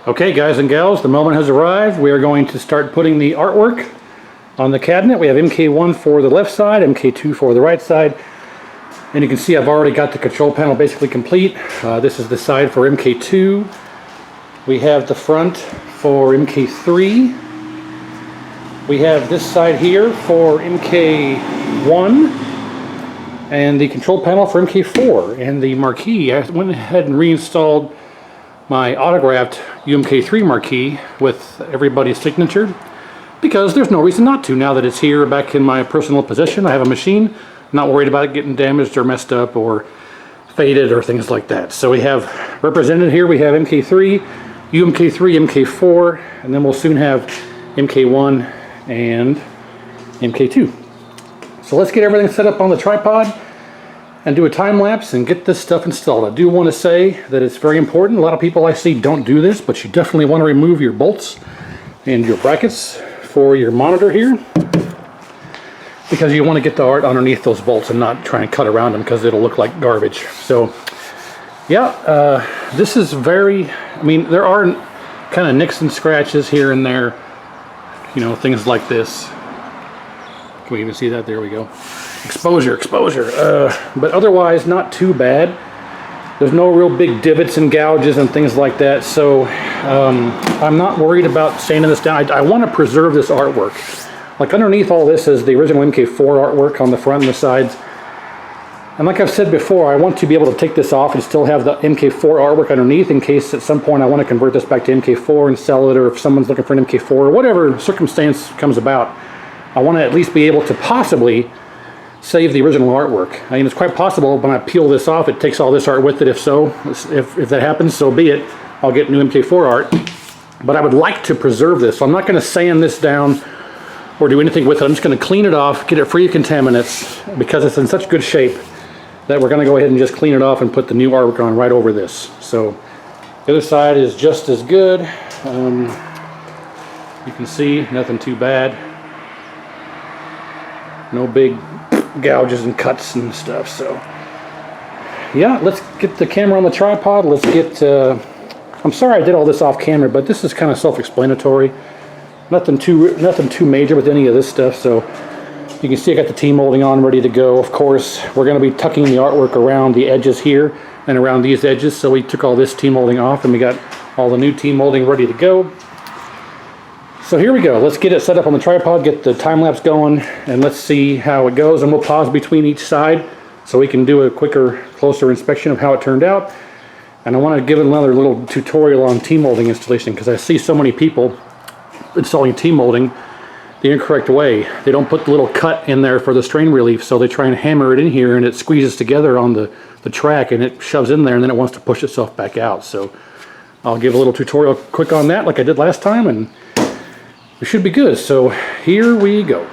Okay, guys and gals, the moment has arrived. We are going to start putting the artwork on the cabinet. We have MK1 for the left side, MK2 for the right side. And you can see I've already got the control panel basically complete. This is the side for MK2. We have the front for MK3. We have this side here for MK1. And the control panel for MK4. And the marquee, I went ahead and reinstalled my autographed UMK3 marquee with everybody's signature, because there's no reason not to now that it's here back in my personal possession. I have a machine, not worried about it getting damaged or messed up or faded or things like that. So we have represented here, we have MK3, UMK3, MK4, and then we'll soon have MK1 and MK2. So let's get everything set up on the tripod and do a time lapse and get this stuff installed. I do want to say that it's very important. A lot of people I see don't do this, but you definitely want to remove your bolts and your brackets for your monitor here, because you want to get the art underneath those bolts and not try and cut around them, because it'll look like garbage. So yeah, this is very, I mean, there are kind of nicks and scratches here and there, you know, things like this. Can we even see that? There we go. Exposure. But otherwise not too bad. There's no real big divots and gouges and things like that, so I'm not worried about sanding this down. I want to preserve this artwork. Like underneath all this is the original MK4 artwork on the front and the sides. And like I've said before, I want to be able to take this off and still have the MK4 artwork underneath, in case at some point I want to convert this back to MK4 and sell it, or if someone's looking for an MK4 or whatever circumstance comes about, I want to at least be able to possibly save the original artwork. I mean, it's quite possible when I peel this off, it takes all this art with it. If so, if that happens, so be it. I'll get new MK4 art. But I would like to preserve this, so I'm not going to sand this down or do anything with it. I'm just going to clean it off, get it free of contaminants, because it's in such good shape that we're going to go ahead and just clean it off and put the new artwork on right over this. So the other side is just as good. You can see nothing too bad. No big gouges and cuts and stuff. So yeah, let's get the camera on the tripod. Let's get I'm sorry I did all this off camera, but this is kind of self-explanatory. Nothing too major with any of this stuff. So you can see I got the T-molding on ready to go. Of course, we're going to be tucking the artwork around the edges here and around these edges, so we took all this T-molding off and we got all the new T-molding ready to go. So here we go. Let's get it set up on the tripod, get the time lapse going, and let's see how it goes. And we'll pause between each side so we can do a quicker, closer inspection of how it turned out. And I want to give another little tutorial on T-molding installation, because I see so many people installing T-molding the incorrect way. They don't put the little cut in there for the strain relief, so they try and hammer it in here and it squeezes together on the track and it shoves in there, and then it wants to push itself back out. So I'll give a little tutorial quick on that like I did last time, and we should be good. So here we go.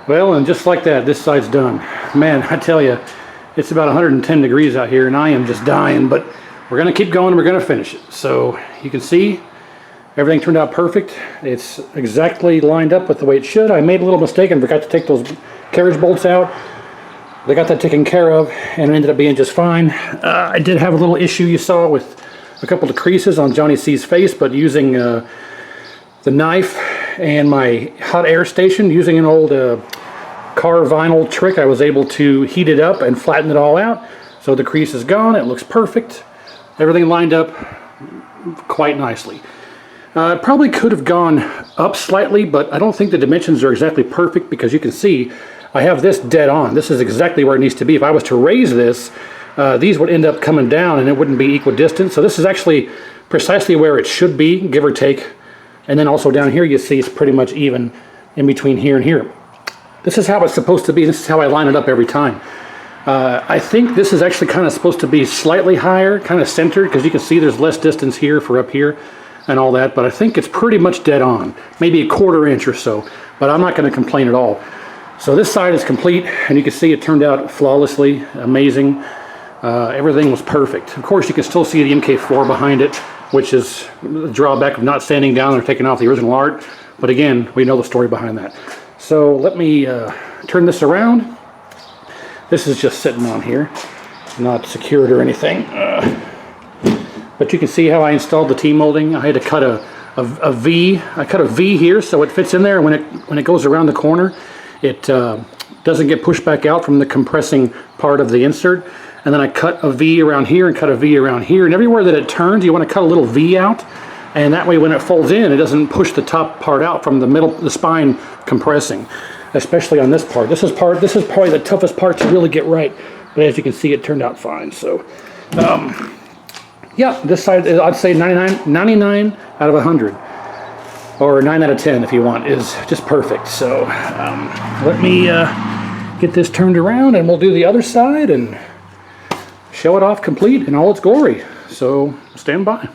Well, and just like that, this side's done. Man, I tell you, it's about 110 degrees out here and I am just dying, but we're gonna keep going and we're gonna finish it. So you can see everything turned out perfect. It's exactly lined up with the way it should. I made a little mistake and forgot to take those carriage bolts out. They got that taken care of and it ended up being just fine. I did have a little issue you saw with a couple of creases on Johnny C's face, but using the knife and my hot air station, using an old car vinyl trick, I was able to heat it up and flatten it all out. So the crease is gone, it looks perfect. Everything lined up quite nicely. It probably could have gone up slightly, but I don't think the dimensions are exactly perfect because you can see I have this dead on. This is exactly where it needs to be. If I was to raise this, these would end up coming down and it wouldn't be equidistant. So this is actually precisely where it should be, give or take. And then also down here you see it's pretty much even in between here and here. This is how it's supposed to be. This is how I line it up every time. I think this is actually kind of supposed to be slightly higher, kind of centered, because you can see there's less distance here for up here and all that, but I think it's pretty much dead on. Maybe a quarter inch or so, but I'm not going to complain at all. So this side is complete, and you can see it turned out flawlessly, amazing. Everything was perfect. Of course, you can still see the MK4 behind it, which is the drawback of not standing down or taking off the original art. But again, we know the story behind that. So let me turn this around. This is just sitting on here, not secured or anything. But you can see how I installed the T-molding. I had to cut a V. I cut a V here so it fits in there. When it goes around the corner, it doesn't get pushed back out from the compressing part of the insert. And then I cut a V around here and cut a V around here. And everywhere that it turns, you want to cut a little V out. And that way when it folds in, it doesn't push the top part out from the middle, the spine compressing, especially on this part. This is probably the toughest part to really get right. But as you can see, it turned out fine. So, yeah, this side, I'd say 99 out of 100. Or 9 out of 10 if you want, is just perfect. So let me get this turned around and we'll do the other side and show it off complete in all its glory. So stand by.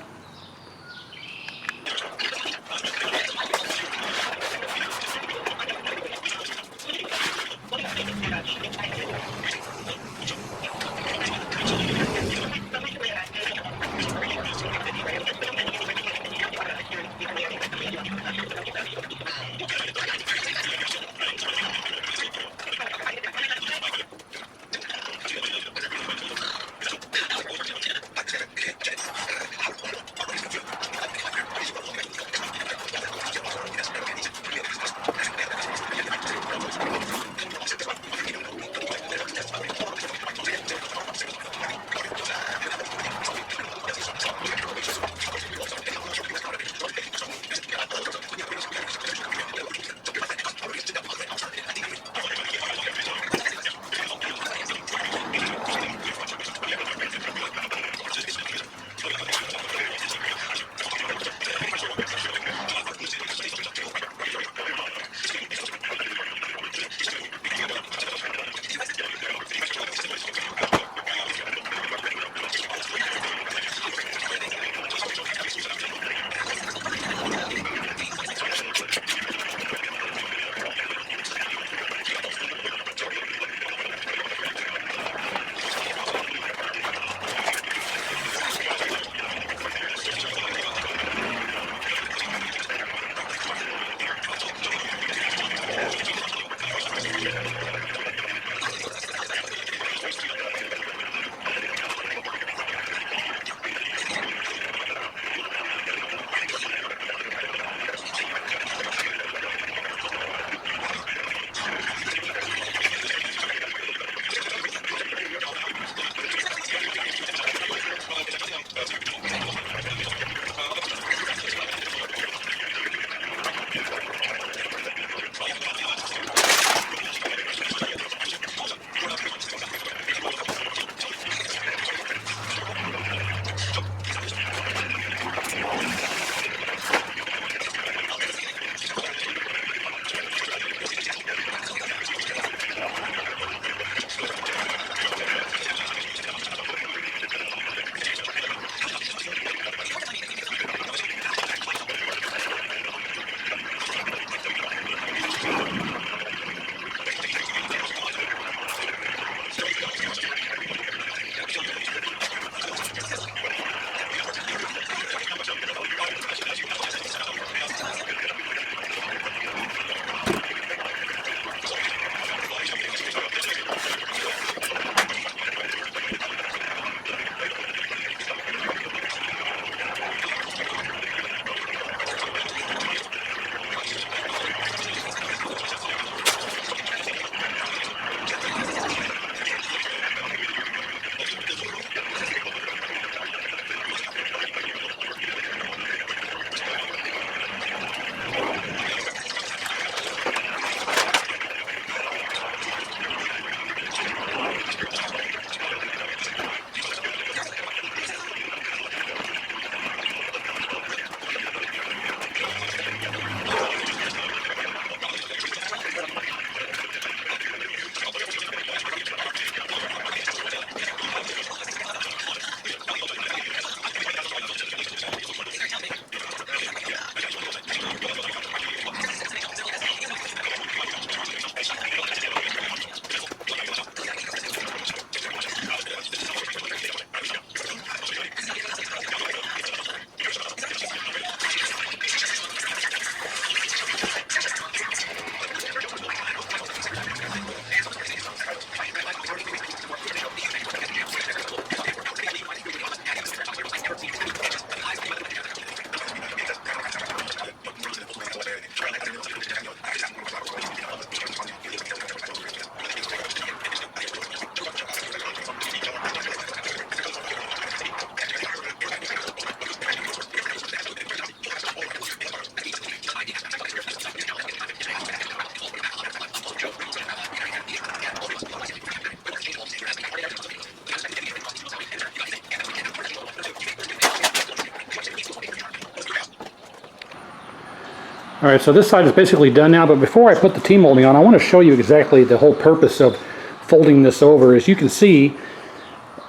All right, so this side is basically done now, but before I put the T-molding on, I want to show you exactly the whole purpose of folding this over. As you can see,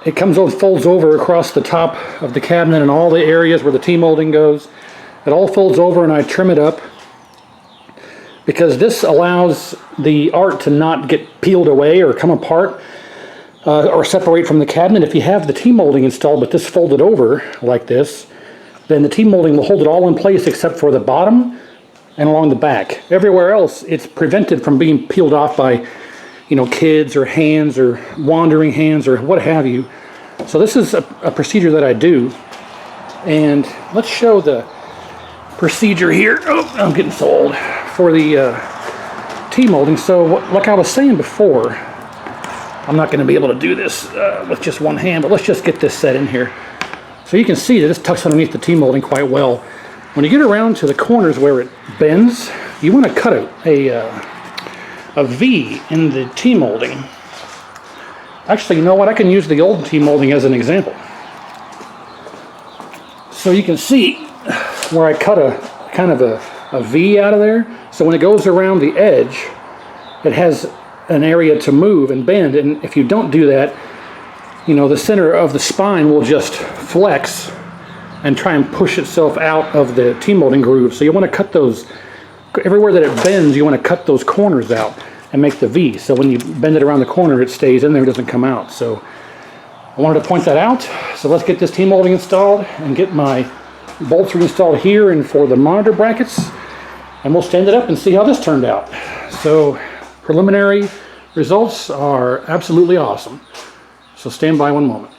it folds over across the top of the cabinet and all the areas where the T-molding goes. It all folds over, and I trim it up because this allows the art to not get peeled away or come apart or separate from the cabinet. If you have the T-molding installed but this folded over like this, then the T-molding will hold it all in place except for the bottom and along the back. Everywhere else, it's prevented from being peeled off by, you know, kids or hands or wandering hands or what have you. So this is a procedure that I do, and let's show the procedure here. Oh, I'm getting so old. For the T-molding. So like I was saying before, I'm not going to be able to do this with just one hand, but let's just get this set in here. So you can see that this tucks underneath the T-molding quite well. When you get around to the corners where it bends, you want to cut a V in the T-molding. Actually, you know what? I can use the old T-molding as an example. So you can see where I cut a kind of a V out of there. So when it goes around the edge, it has an area to move and bend. And if you don't do that, you know, the center of the spine will just flex and try and push itself out of the T-molding groove. So you want to cut those, everywhere that it bends, you want to cut those corners out and make the V. So when you bend it around the corner, it stays in there, it doesn't come out. So I wanted to point that out. So let's get this T-molding installed and get my bolts reinstalled here and for the monitor brackets. And we'll stand it up and see how this turned out. So preliminary results are absolutely awesome. So stand by one moment.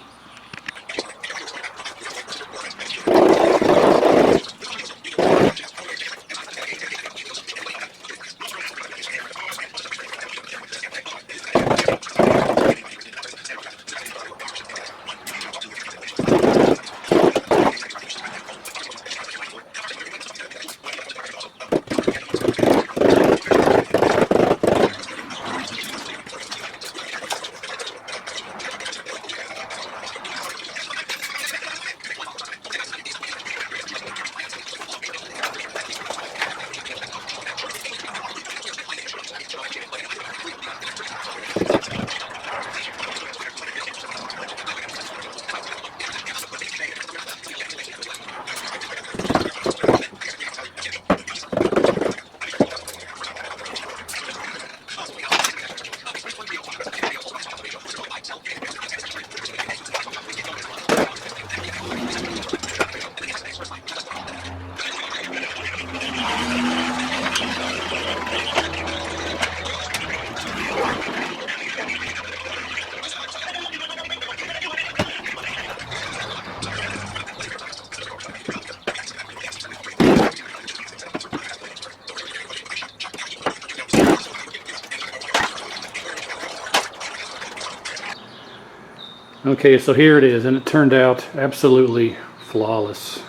Okay, so here it is, and it turned out absolutely flawless.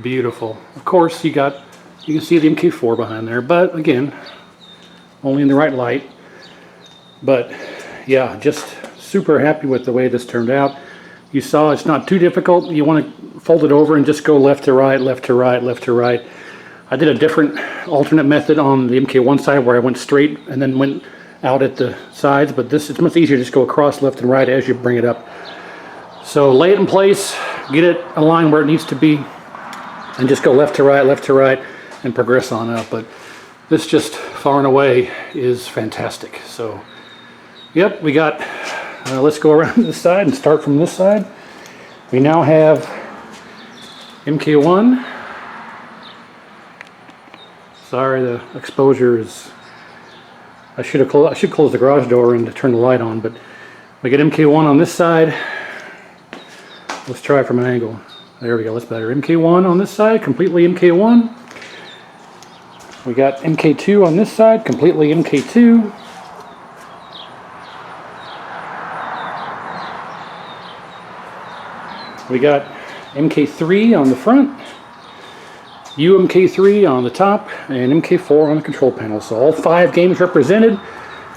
Beautiful. Of course, you can see the MK4 behind there, but again, only in the right light. But yeah, just super happy with the way this turned out. You saw it's not too difficult. You want to fold it over and just go left to right, left to right, left to right. I did a different alternate method on the MK1 side where I went straight and then went out at the sides, but this, it's much easier to just go across left and right as you bring it up. So lay it in place, get it aligned where it needs to be, and just go left to right, and progress on up. But this just far and away is fantastic. So yep, we got, let's go around to this side and start from this side. We now have MK1. Sorry, the exposure is, I should close the garage door and turn the light on, but we get MK1 on this side. Let's try it from an angle. There we go, that's better. MK1 on this side, completely MK1. We got MK2 on this side, completely MK2. We got MK3 on the front, UMK3 on the top, and MK4 on the control panel. So all 5 games represented.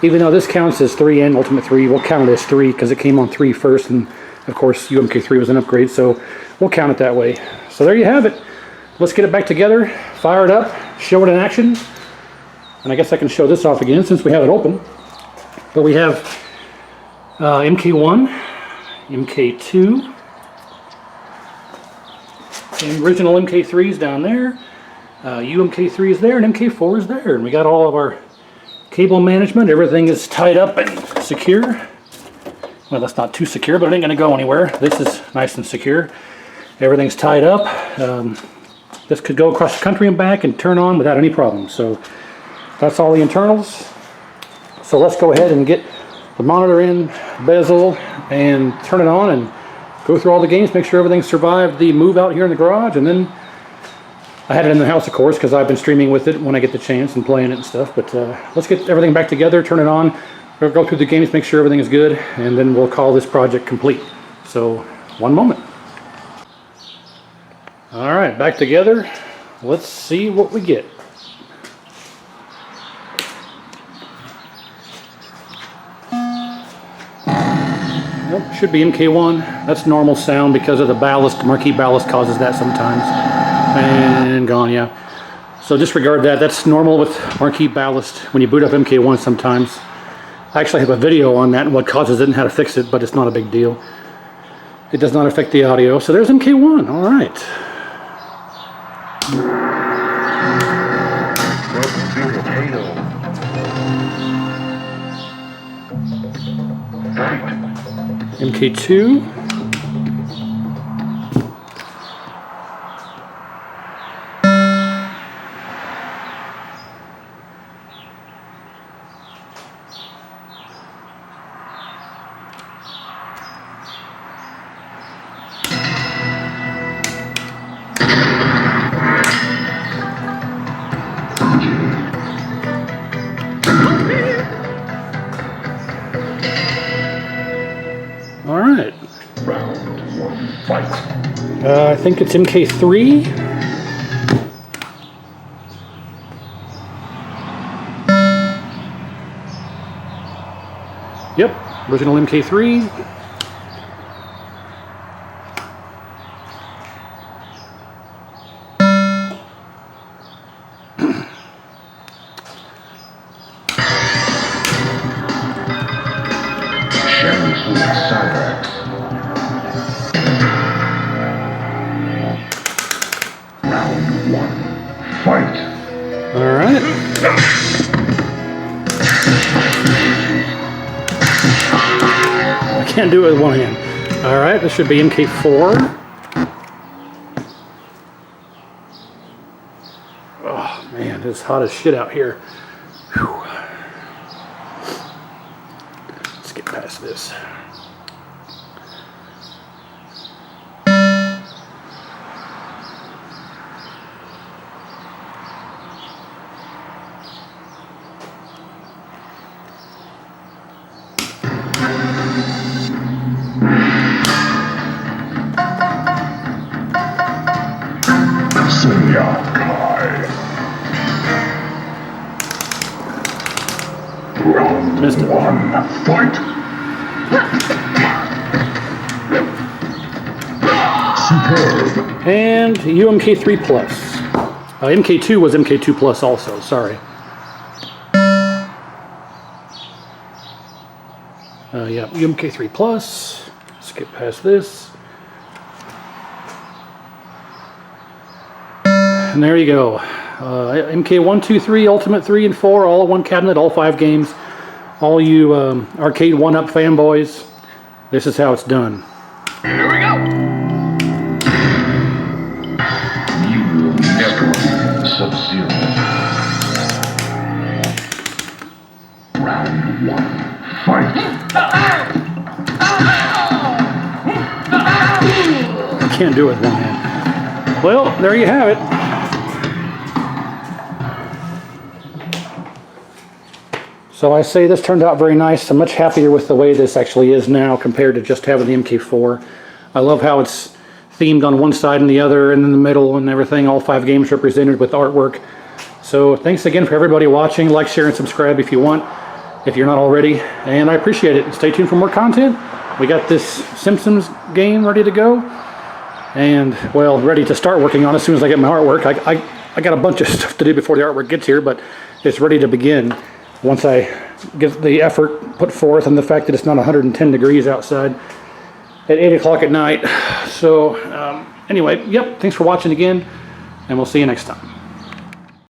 Even though this counts as 3 and Ultimate 3, we'll count it as 3 because it came on 3 first, and of course UMK3 was an upgrade, so we'll count it that way. So there you have it. let's get it back together, fire it up, show it in action. And I guess I can show this off again since we have it open. But we have MK1, MK2, and original MK3s down there. UMK3 is there and MK4 is there. And we got all of our cable management. Everything is tied up and secure. Well, that's not too secure, but it ain't going to go anywhere. This is nice and secure. Everything's tied up. This could go across the country and back and turn on without any problems. So that's all the internals. So let's go ahead and get the monitor in, bezel, and turn it on and go through all the games, make sure everything survived the move out here in the garage. And then I had it in the house, of course, because I've been streaming with it when I get the chance and playing it and stuff. But let's get everything back together, turn it on. We'll go through the games, make sure everything is good, and then we'll call this project complete. So, one moment. Alright, back together. Let's see what we get. Nope, should be MK1. That's normal sound because of the ballast. Marquee ballast causes that sometimes. And gone, yeah. So disregard that. That's normal with marquee ballast when you boot up MK1 sometimes. I actually have a video on that and what causes it and how to fix it, but it's not a big deal. It does not affect the audio. So there's MK1. All right. MK2. All right. Round one, fight. I think it's MK3. Yep, original MK3. Round one, fight. All right. I can't do it with one hand. All right, this should be MK4. Oh man, it's hot as shit out here. Whew. Let's get past this. Missed it. One, fight. Superb. And UMK3 plus. MK2 was MK2 plus also, sorry. Yeah, UMK3 plus. Skip past this. And there you go. MK1, 2, 3, Ultimate 3, and 4, all in one cabinet, all 5 games. All you arcade 1-up fanboys, this is how it's done. Here we go. You will never Sub-Zero. Round one, fight. I can't do it with one hand. Well, there you have it. So I say this turned out very nice. I'm much happier with the way this actually is now compared to just having the MK4. I love how it's themed on one side and the other and in the middle and everything. All 5 games represented with artwork. So thanks again for everybody watching. Like, share, and subscribe if you want, if you're not already. And I appreciate it. Stay tuned for more content. We got this Simpsons game ready to go. and, well, ready to start working on as soon as I get my artwork. I got a bunch of stuff to do before the artwork gets here, but it's ready to begin once I get the effort put forth and the fact that it's not 110 degrees outside at 8 o'clock at night. So anyway, yep, thanks for watching again, and we'll see you next time.